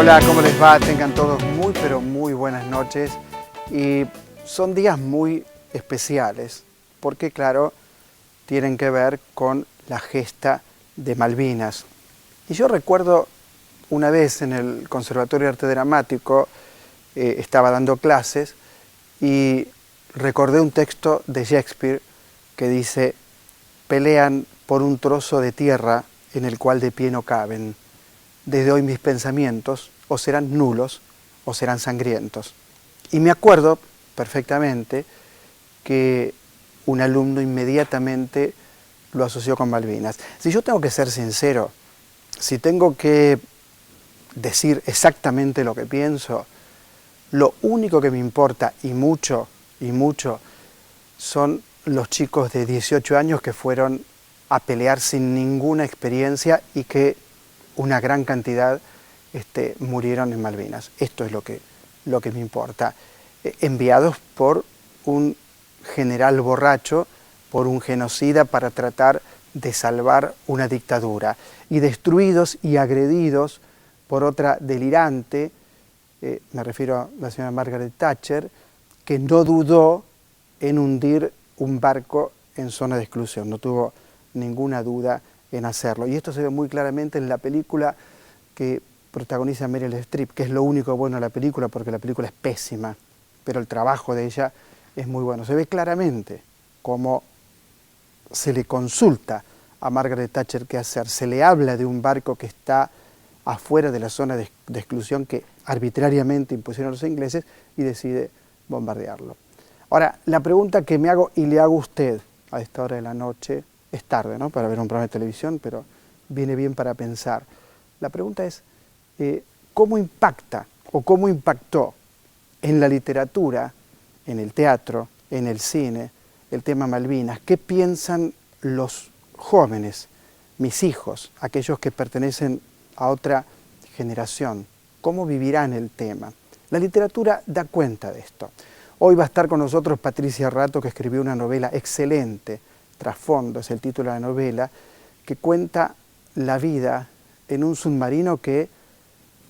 Hola, ¿cómo les va? Tengan todos muy, pero muy buenas noches. Y son días muy especiales, porque claro, tienen que ver con la gesta de Malvinas. Y yo recuerdo una vez en el Conservatorio de Arte Dramático, estaba dando clases y recordé un texto de Shakespeare que dice: pelean por un trozo de tierra en el cual de pie no caben. Desde hoy mis pensamientos o serán nulos o serán sangrientos. Y me acuerdo perfectamente que un alumno inmediatamente lo asoció con Malvinas. Si yo tengo que ser sincero, si tengo que decir exactamente lo que pienso, lo único que me importa, y mucho, son los chicos de 18 años que fueron a pelear sin ninguna experiencia y que una gran cantidad murieron en Malvinas. Esto es lo que me importa. Enviados por un general borracho, por un genocida para tratar de salvar una dictadura, y destruidos y agredidos por otra delirante, me refiero a la señora Margaret Thatcher, que no dudó en hundir un barco en zona de exclusión, no tuvo ninguna duda en hacerlo. Y esto se ve muy claramente en la película que protagoniza Meryl Streep, que es lo único bueno de la película, porque la película es pésima, pero el trabajo de ella es muy bueno. Se ve claramente cómo se le consulta a Margaret Thatcher qué hacer, se le habla de un barco que está afuera de la zona de exclusión que arbitrariamente impusieron los ingleses, y decide bombardearlo. Ahora, la pregunta que me hago y le hago a usted a esta hora de la noche, es tarde, ¿no?, para ver un programa de televisión, pero viene bien para pensar. La pregunta es, ¿cómo impacta o cómo impactó en la literatura, en el teatro, en el cine, el tema Malvinas? ¿Qué piensan los jóvenes, mis hijos, aquellos que pertenecen a otra generación? ¿Cómo vivirán el tema? La literatura da cuenta de esto. Hoy va a estar con nosotros Patricia Rato, que escribió una novela excelente, Trasfondo es el título de la novela, que cuenta la vida en un submarino que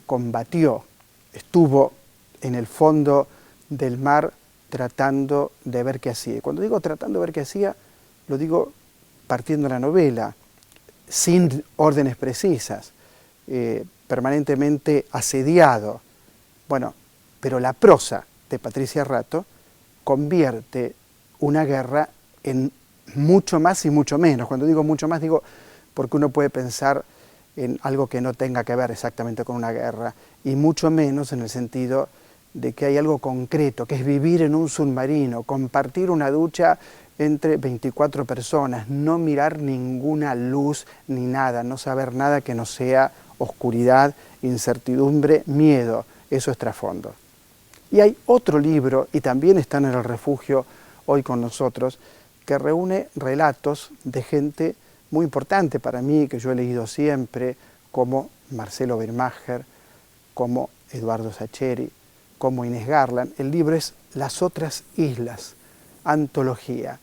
combatió, estuvo en el fondo del mar tratando de ver qué hacía. Y cuando digo tratando de ver qué hacía, lo digo partiendo de la novela, sin órdenes precisas, permanentemente asediado. Bueno, pero la prosa de Patricia Rato convierte una guerra en mucho más y mucho menos. Cuando digo mucho más, digo porque uno puede pensar en algo que no tenga que ver exactamente con una guerra, y mucho menos en el sentido de que hay algo concreto, que es vivir en un submarino, compartir una ducha entre 24 personas, no mirar ninguna luz ni nada, no saber nada que no sea oscuridad, incertidumbre, miedo. Eso es Trasfondo. Y hay otro libro, y también está en el refugio hoy con nosotros, que reúne relatos de gente muy importante para mí, que yo he leído siempre, como Marcelo Bermacher, como Eduardo Sacheri, como Inés Garland. El libro es Las otras islas, antología,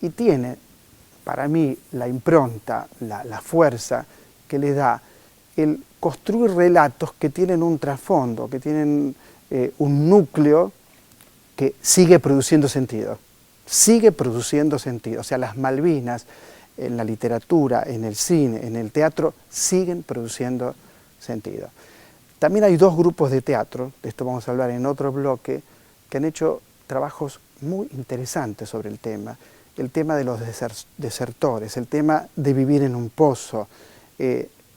y tiene para mí la impronta, la fuerza que le da el construir relatos que tienen un trasfondo, que tienen un núcleo que sigue produciendo sentido. Sigue produciendo sentido. O sea, las Malvinas en la literatura, en el cine, en el teatro, siguen produciendo sentido. También hay dos grupos de teatro, de esto vamos a hablar en otro bloque, que han hecho trabajos muy interesantes sobre el tema de los desertores, el tema de vivir en un pozo,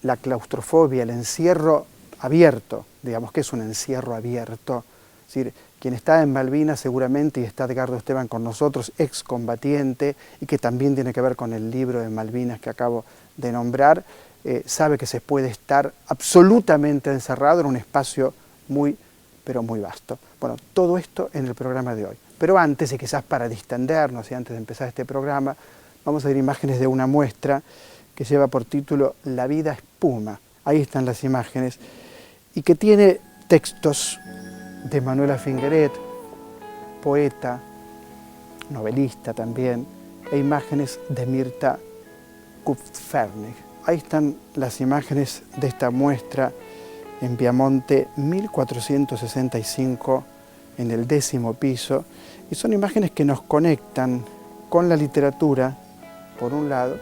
la claustrofobia, el encierro abierto, digamos que es un encierro abierto. Es decir, quien está en Malvinas seguramente, y está Edgardo Esteban con nosotros, excombatiente, y que también tiene que ver con el libro de Malvinas que acabo de nombrar, sabe que se puede estar absolutamente encerrado en un espacio muy, pero muy vasto. Bueno, todo esto en el programa de hoy. Pero antes, y quizás para distendernos y antes de empezar este programa, vamos a ver imágenes de una muestra que lleva por título La vida espuma. Ahí están las imágenes, y que tiene textos de Manuela Figueret, poeta, novelista también, e imágenes de Mirta Kupfernig. Ahí están las imágenes de esta muestra en Piamonte 1465, en el 10º piso, y son imágenes que nos conectan con la literatura, por un lado,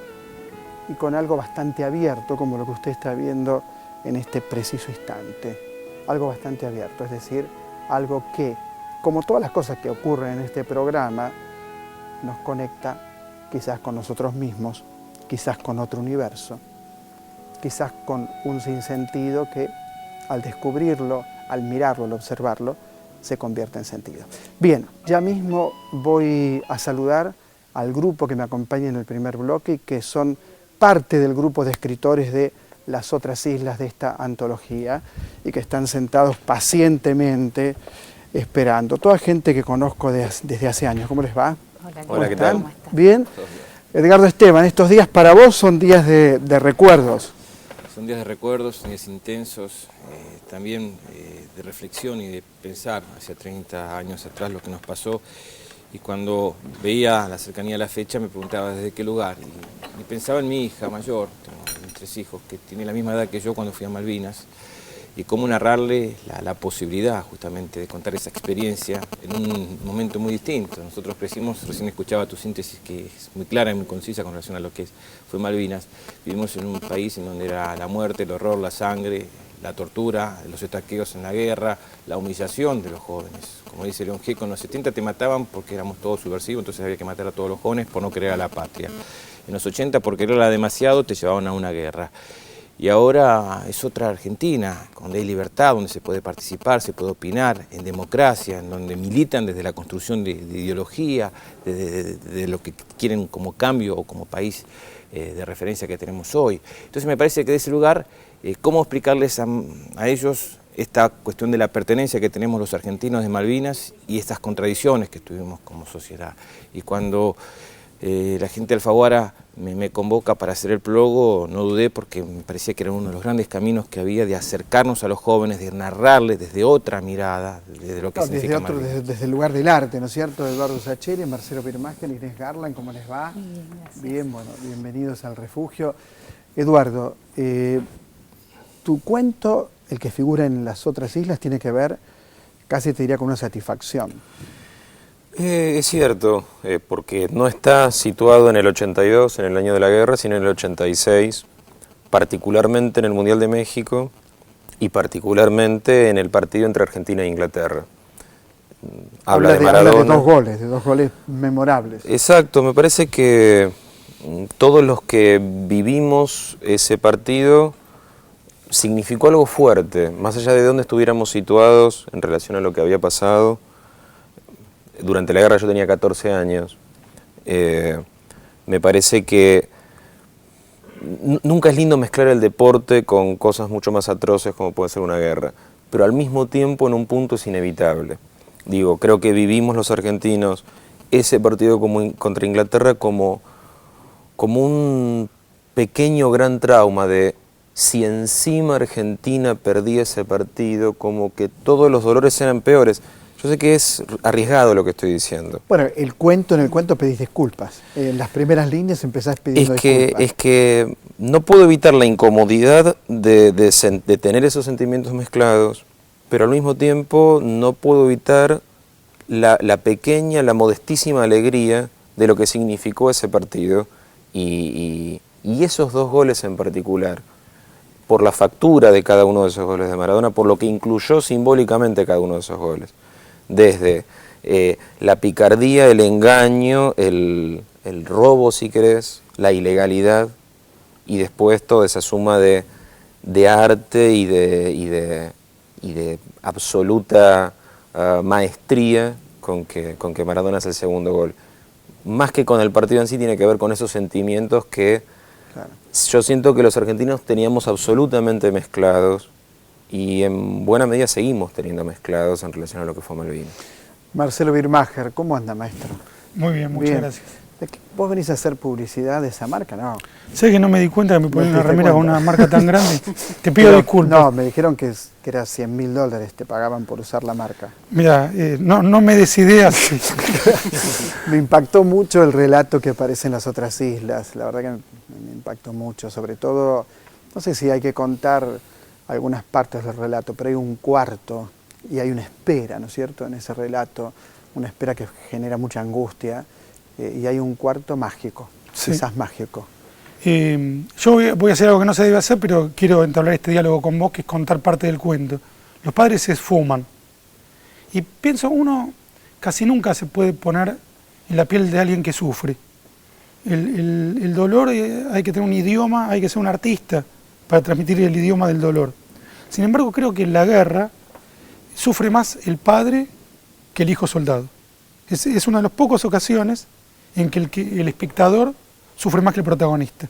y con algo bastante abierto, como lo que usted está viendo en este preciso instante. Algo bastante abierto, es decir, algo que, como todas las cosas que ocurren en este programa, nos conecta quizás con nosotros mismos, quizás con otro universo, quizás con un sinsentido que al descubrirlo, al mirarlo, al observarlo, se convierte en sentido. Bien, ya mismo voy a saludar al grupo que me acompaña en el primer bloque y que son parte del grupo de escritores de Las otras islas de esta antología y que están sentados pacientemente esperando. Toda gente que conozco desde hace años. ¿Cómo les va? Hola, ¿qué tal? ¿Bien? Edgardo Esteban, estos días para vos son días de recuerdos. Son días de recuerdos, días intensos, también de reflexión y de pensar hacia 30 años atrás lo que nos pasó. Y cuando veía la cercanía de la fecha me preguntaba desde qué lugar. Y pensaba en mi hija mayor, tengo 3 hijos, que tiene la misma edad que yo cuando fui a Malvinas. Y cómo narrarle la posibilidad justamente de contar esa experiencia en un momento muy distinto. Nosotros crecimos, recién escuchaba tu síntesis que es muy clara y muy concisa con relación a lo que fue Malvinas. Vivimos en un país en donde era la muerte, el horror, la sangre, la tortura, los estaqueos en la guerra, la humillación de los jóvenes. Como dice León Gieco, en los 70 te mataban porque éramos todos subversivos, entonces había que matar a todos los jóvenes por no querer a la patria. En los 80 por quererla demasiado te llevaban a una guerra. Y ahora es otra Argentina, donde hay libertad, donde se puede participar, se puede opinar, en democracia, en donde militan desde la construcción de ideología, de lo que quieren como cambio o como país de referencia que tenemos hoy. Entonces me parece que de ese lugar, cómo explicarles a ellos esta cuestión de la pertenencia que tenemos los argentinos de Malvinas y estas contradicciones que tuvimos como sociedad. Y cuando la gente de Alfaguara me convoca para hacer el prólogo, no dudé porque me parecía que era uno de los grandes caminos que había de acercarnos a los jóvenes, de narrarles desde otra mirada, desde lo que significa Malvinas. Desde el lugar del arte, ¿no es cierto? Eduardo Sacheri, Marcelo Birmacher, Inés Garland, ¿cómo les va? Bien, gracias. Bien, bueno, bienvenidos al refugio. Eduardo, tu cuento, el que figura en Las otras islas, tiene que ver, casi te diría, con una satisfacción. Es cierto, porque no está situado en el 82, en el año de la guerra, sino en el 86, particularmente en el Mundial de México y particularmente en el partido entre Argentina e Inglaterra. Habla de Maradona. Habla de dos goles memorables. Exacto, me parece que todos los que vivimos ese partido significó algo fuerte, más allá de dónde estuviéramos situados en relación a lo que había pasado. Durante la guerra yo tenía 14 años. Me parece que nunca es lindo mezclar el deporte con cosas mucho más atroces como puede ser una guerra, pero al mismo tiempo en un punto es inevitable. Digo, creo que vivimos los argentinos ese partido contra Inglaterra como un pequeño gran trauma de si encima Argentina perdía ese partido, como que todos los dolores eran peores. Yo sé que es arriesgado lo que estoy diciendo. Bueno, en el cuento pedís disculpas. En las primeras líneas empezás pidiendo disculpas. Es que no puedo evitar la incomodidad de tener esos sentimientos mezclados, pero al mismo tiempo no puedo evitar la pequeña, la modestísima alegría de lo que significó ese partido y esos 2 goles en particular, por la factura de cada uno de esos goles de Maradona, por lo que incluyó simbólicamente cada uno de esos goles. Desde la picardía, el engaño, el robo, si querés, la ilegalidad, y después toda esa suma de arte y de absoluta maestría con que Maradona hace el segundo gol. Más que con el partido en sí, tiene que ver con esos sentimientos que claro, yo siento que los argentinos teníamos absolutamente mezclados, y en buena medida seguimos teniendo mezclados en relación a lo que fue Malvinas. Marcelo Birmacher, ¿cómo anda, maestro? Muy bien, muchas gracias. ¿Vos venís a hacer publicidad de esa marca? No. Sé que no me di cuenta que me ponen una remera con una marca tan grande. Te pido disculpas. No, me dijeron que era $100.000, te pagaban por usar la marca. Mira, no me des ideas. Me impactó mucho el relato que aparece en Las otras islas. La verdad que me impactó mucho, sobre todo, no sé si hay que contar algunas partes del relato, pero hay un cuarto y hay una espera, ¿no es cierto?, en ese relato, una espera que genera mucha angustia, y hay un cuarto mágico, Sí. quizás mágico. Yo voy a hacer algo que no se debe hacer, pero quiero entablar este diálogo con vos, que es contar parte del cuento. Los padres se esfuman. Y pienso, uno casi nunca se puede poner en la piel de alguien que sufre. El dolor, hay que tener un idioma, hay que ser un artista para transmitir el idioma del dolor. Sin embargo, creo que en la guerra sufre más el padre que el hijo soldado. Es una de las pocas ocasiones en que el espectador sufre más que el protagonista.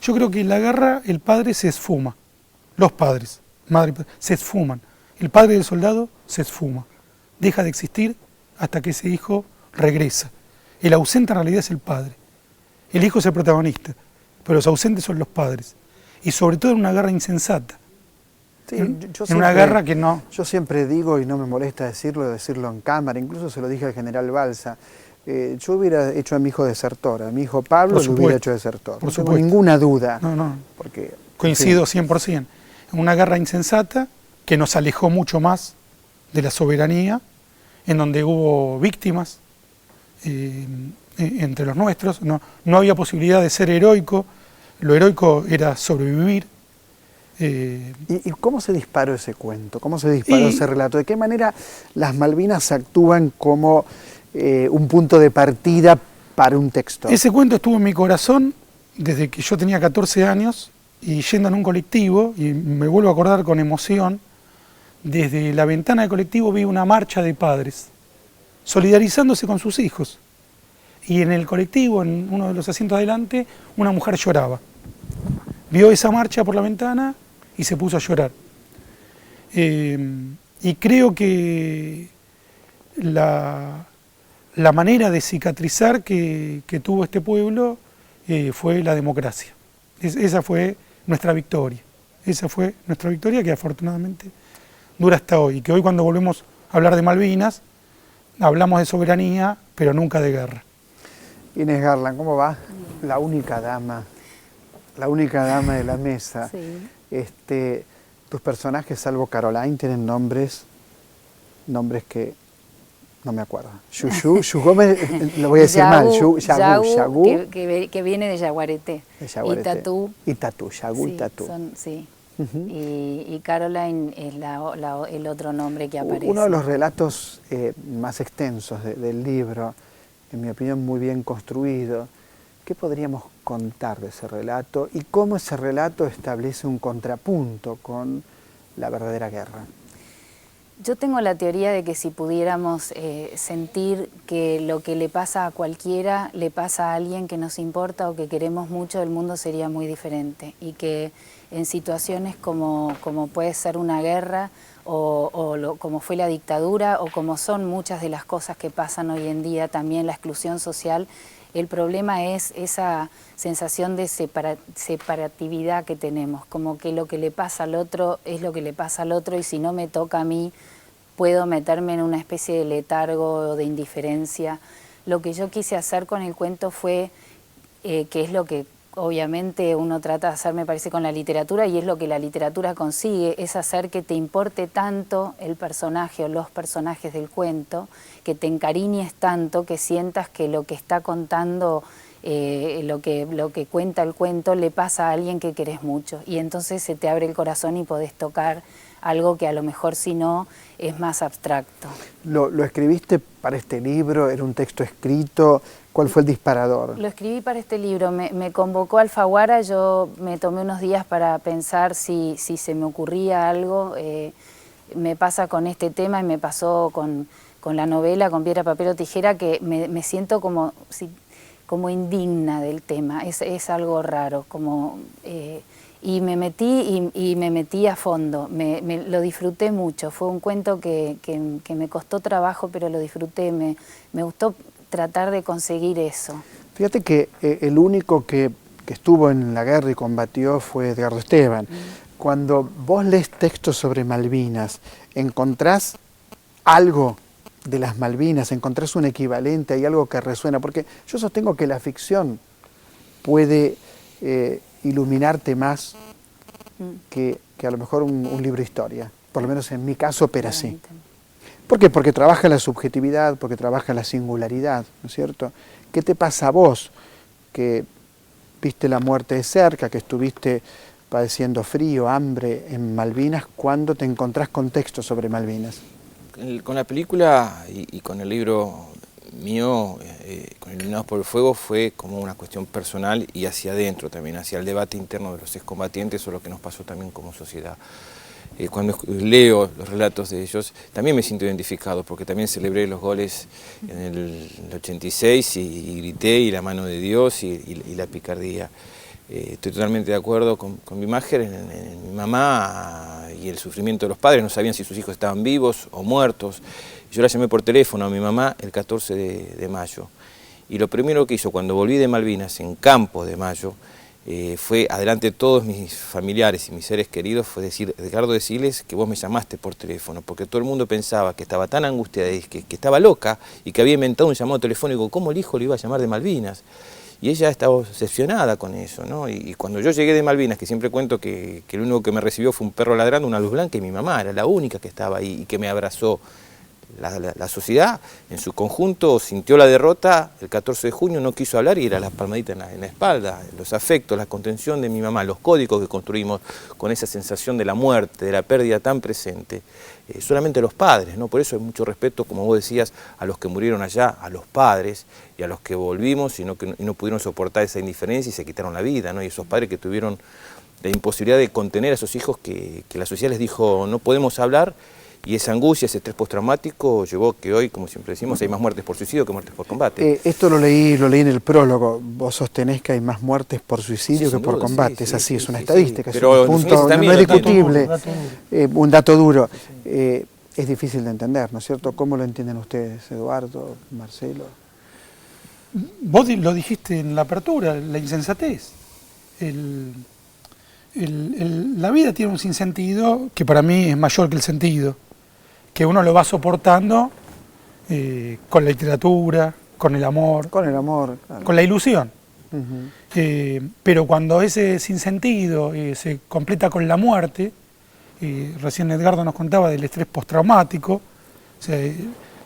Yo creo que en la guerra el padre se esfuma. Los padres, madre y padre, se esfuman. El padre del soldado se esfuma. Deja de existir hasta que ese hijo regresa. El ausente en realidad es el padre. El hijo es el protagonista, pero los ausentes son los padres. Y sobre todo en una guerra insensata. Sí, en una guerra que no... Yo siempre digo, y no me molesta decirlo en cámara, incluso se lo dije al general Balsa, yo hubiera hecho a mi hijo desertor, a mi hijo Pablo lo hubiera hecho desertor. Por no tengo supuesto. ninguna duda. No. Porque, coincido 100%. En una guerra insensata que nos alejó mucho más de la soberanía, en donde hubo víctimas entre los nuestros, no había posibilidad de ser heroico, lo heroico era sobrevivir. ¿Y cómo se disparó ese cuento? ¿Cómo se disparó ese relato? ¿De qué manera las Malvinas actúan como un punto de partida para un texto? Ese cuento estuvo en mi corazón desde que yo tenía 14 años y yendo en un colectivo, y me vuelvo a acordar con emoción, desde la ventana del colectivo vi una marcha de padres solidarizándose con sus hijos. Y en el colectivo, en uno de los asientos adelante, una mujer lloraba. Vio esa marcha por la ventana y se puso a llorar. Y creo que la manera de cicatrizar que tuvo este pueblo fue la democracia. Esa fue nuestra victoria. Esa fue nuestra victoria que afortunadamente dura hasta hoy. Y que hoy, cuando volvemos a hablar de Malvinas, hablamos de soberanía, pero nunca de guerra. Inés Garland, ¿cómo va? La única dama de la mesa. Sí. Tus personajes, salvo Caroline, tienen nombres que no me acuerdo. Yugó, lo voy a decir mal. Yagú, que viene de Yaguareté. Y Tatú, Yagú y Tatú. Sí. Y Caroline es el otro nombre que aparece. Uno de los relatos más extensos del libro, en mi opinión muy bien construido. ¿Qué podríamos contar de ese relato y cómo ese relato establece un contrapunto con la verdadera guerra? Yo tengo la teoría de que si pudiéramos sentir que lo que le pasa a cualquiera le pasa a alguien que nos importa o que queremos mucho, el mundo sería muy diferente. Y que en situaciones como puede ser una guerra como fue la dictadura o como son muchas de las cosas que pasan hoy en día, también la exclusión social, el problema es esa sensación de separatividad que tenemos, como que lo que le pasa al otro es lo que le pasa al otro y si no me toca a mí puedo meterme en una especie de letargo o de indiferencia. Lo que yo quise hacer con el cuento fue, que es lo que obviamente uno trata de hacer, me parece, con la literatura, y es lo que la literatura consigue, es hacer que te importe tanto el personaje o los personajes del cuento, que te encariñes tanto, que sientas que lo que está contando, lo que cuenta el cuento, le pasa a alguien que querés mucho. Y entonces se te abre el corazón y podés tocar algo que a lo mejor si no es más abstracto. ¿Lo escribiste para este libro? ¿Era un texto escrito? ¿Cuál fue el disparador? Lo escribí para este libro, me convocó Alfaguara, yo me tomé unos días para pensar si se me ocurría algo. Me pasa con este tema y me pasó con la novela, con Piedra, Papel o Tijera, que me siento como indigna del tema, es algo raro, y me metí a fondo, lo disfruté mucho, fue un cuento que me costó trabajo, pero lo disfruté, me gustó tratar de conseguir eso. Fíjate que el único que estuvo en la guerra y combatió fue Edgardo Esteban. Cuando vos lees textos sobre Malvinas, ¿encontrás algo de las Malvinas? ¿Encontrás un equivalente? ¿Hay algo que resuena? Porque yo sostengo que la ficción puede iluminarte más que que a lo mejor un libro de historia. Por lo menos en mi caso opera así. Claramente. ¿Por qué? Porque trabaja la subjetividad, porque trabaja la singularidad, ¿no es cierto? ¿Qué te pasa a vos que viste la muerte de cerca, que estuviste padeciendo frío, hambre en Malvinas, cuando te encontrás con textos sobre Malvinas? Con la película y con el libro mío, con Eliminados por el Fuego, fue como una cuestión personal y hacia adentro también, hacia el debate interno de los excombatientes o lo que nos pasó también como sociedad. Cuando leo los relatos de ellos, también me siento identificado, porque también celebré los goles en el 86 y grité, y la mano de Dios y la picardía. Estoy totalmente de acuerdo con mi imagen en mi mamá y el sufrimiento de los padres. No sabían si sus hijos estaban vivos o muertos. Yo la llamé por teléfono a mi mamá el 14 de mayo. Y lo primero que hizo cuando volví de Malvinas, en Campo de Mayo, fue, adelante de todos mis familiares y mis seres queridos, fue decir, Edgardo, decirles que vos me llamaste por teléfono, porque todo el mundo pensaba que estaba tan angustiada, que estaba loca y que había inventado un llamado telefónico. ¿Cómo el hijo le iba a llamar de Malvinas? Y ella estaba obsesionada con eso, ¿no? Y cuando yo llegué de Malvinas, que siempre cuento que el único que me recibió fue un perro ladrando, una luz blanca, y mi mamá era la única que estaba ahí y que me abrazó. La sociedad en su conjunto sintió la derrota el 14 de junio, no quiso hablar y era la palmadita en la espalda, los afectos, la contención de mi mamá, los códigos que construimos con esa sensación de la muerte, de la pérdida tan presente. Solamente los padres, ¿no? Por eso hay mucho respeto, como vos decías, a los que murieron allá, a los padres y a los que volvimos y no pudieron soportar esa indiferencia y se quitaron la vida, ¿no? Y esos padres que tuvieron la imposibilidad de contener a esos hijos que la sociedad les dijo no podemos hablar. Y esa angustia, ese estrés postraumático llevó que hoy, como siempre decimos, hay más muertes por suicidio que muertes por combate. Esto lo leí en el prólogo. Vos sostenés que hay más muertes por suicidio Sí, que por duda, combate. sí, Es así, sí, es una sí, estadística, sí. es Pero un punto, ese también no es lo tiene. discutible, un dato duro. Es difícil de entender, ¿no es cierto? ¿Cómo lo entienden ustedes, Eduardo, Marcelo? Vos lo dijiste en la apertura, la insensatez. La vida tiene un sinsentido que para mí es mayor que el sentido, que uno lo va soportando con la literatura, con el amor, Con el amor. Claro. con la ilusión. Ujú. Pero cuando ese sinsentido se completa con la muerte, recién Edgardo nos contaba del estrés postraumático, o sea,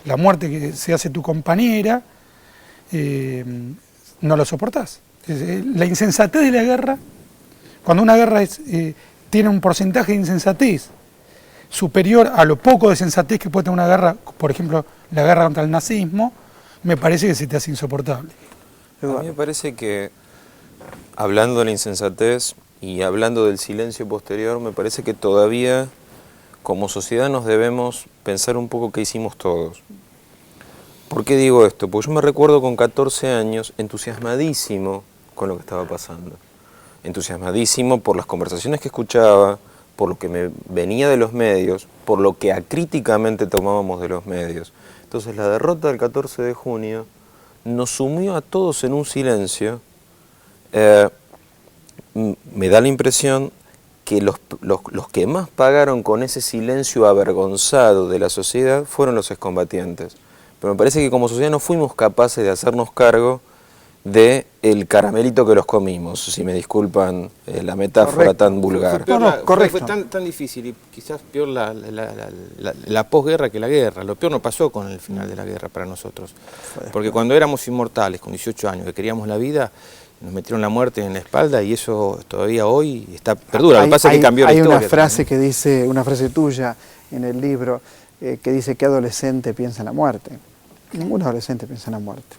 la muerte que se hace tu compañera, no lo soportás. La insensatez de la guerra, cuando una guerra tiene un porcentaje de insensatez superior a lo poco de sensatez que puede tener una guerra, por ejemplo, la guerra contra el nazismo, me parece que se te hace insoportable. A mí me parece que, hablando de la insensatez y hablando del silencio posterior, me parece que todavía como sociedad nos debemos pensar un poco qué hicimos todos. ¿Por qué digo esto? Porque yo me recuerdo con 14 años entusiasmadísimo con lo que estaba pasando. Entusiasmadísimo por las conversaciones que escuchaba, por lo que me venía de los medios, por lo que acríticamente tomábamos de los medios. Entonces la derrota del 14 de junio nos sumió a todos en un silencio. Me da la impresión que los que más pagaron con ese silencio avergonzado de la sociedad fueron los excombatientes. Pero me parece que como sociedad no fuimos capaces de hacernos cargo de el caramelito que los comimos, si me disculpan la metáfora Correcto. tan vulgar. Correcto. Fue tan difícil y quizás peor la posguerra que la guerra. Lo peor no pasó con el final de la guerra para nosotros. Porque cuando éramos inmortales, con 18 años, que queríamos la vida, nos metieron la muerte en la espalda y eso todavía hoy perdura. Lo que pasa es que cambió la historia. Hay una frase que dice, una frase tuya en el libro, que dice que adolescente piensa en la muerte. Ningún adolescente piensa en la muerte.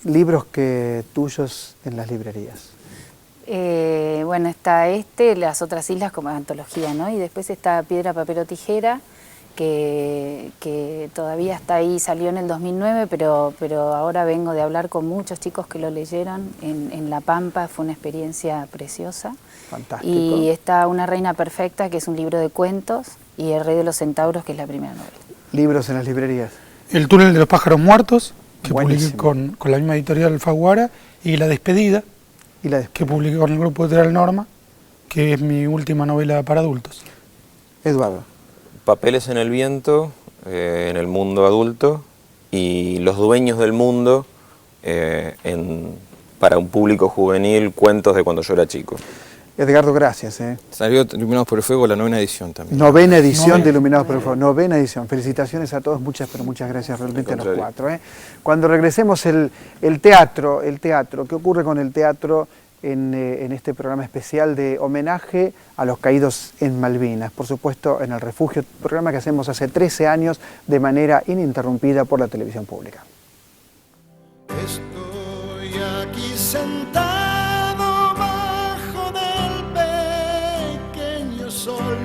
Libros tuyos en las librerías. Bueno, está Las otras islas como antología, ¿no? Y después está Piedra, papel o tijera, que todavía está ahí, salió en el 2009, pero ahora vengo de hablar con muchos chicos que lo leyeron en La Pampa, fue una experiencia preciosa. Fantástico. Y está Una reina perfecta, que es un libro de cuentos, y El rey de los centauros, que es la primera novela. Libros en las librerías. El túnel de los pájaros muertos, que Buenísimo. publiqué con la misma editorial Alfaguara, y La despedida, Y la que publiqué con el grupo editorial Norma, que es mi última novela para adultos. Eduardo. Papeles en el viento, en el mundo adulto, y Los dueños del mundo, para un público juvenil, cuentos de cuando yo era chico. Edgardo, gracias. Salió Iluminados por el Fuego la 9ª edición también. 9ª edición de Iluminados por el Fuego. 9ª edición. Felicitaciones a todos, muchas gracias realmente a los 4. Cuando regresemos el teatro, ¿qué ocurre con el teatro en este programa especial de homenaje a los caídos en Malvinas? Por supuesto, en el Refugio, programa que hacemos hace 13 años de manera ininterrumpida por la televisión pública. Estoy aquí sentado bajo del pequeño sol,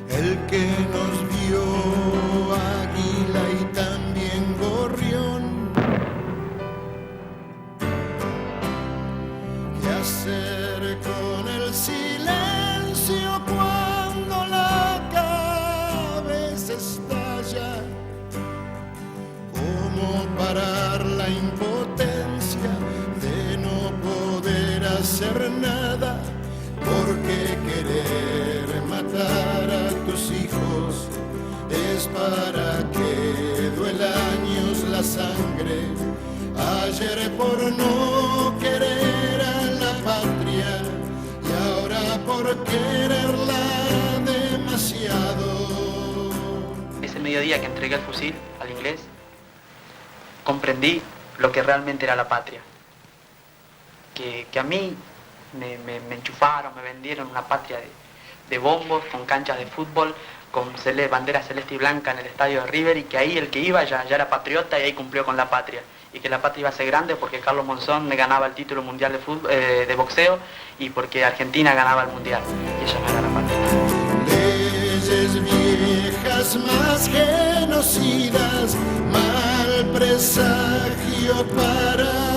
el que nos vio águila y también gorrión. ¿Qué hacer con el silencio cuando la cabeza estalla? ¿Cómo parar la impotencia de no poder hacer nada? Porque querer matar a tus hijos es para que duela años la sangre. Ayer por no querer a la patria y ahora por quererla demasiado. Ese mediodía que entregué el fusil al inglés, comprendí lo que realmente era la patria. Que a mí me enchufaron, me vendieron una patria de bombos, con canchas de fútbol, con bandera celeste y blanca en el estadio de River, y que ahí el que iba ya era patriota y ahí cumplió con la patria. Y que la patria iba a ser grande porque Carlos Monzón me ganaba el título mundial de boxeo y porque Argentina ganaba el mundial. Y eso no era la patria. Leyes viejas más genocidas, mal presagio para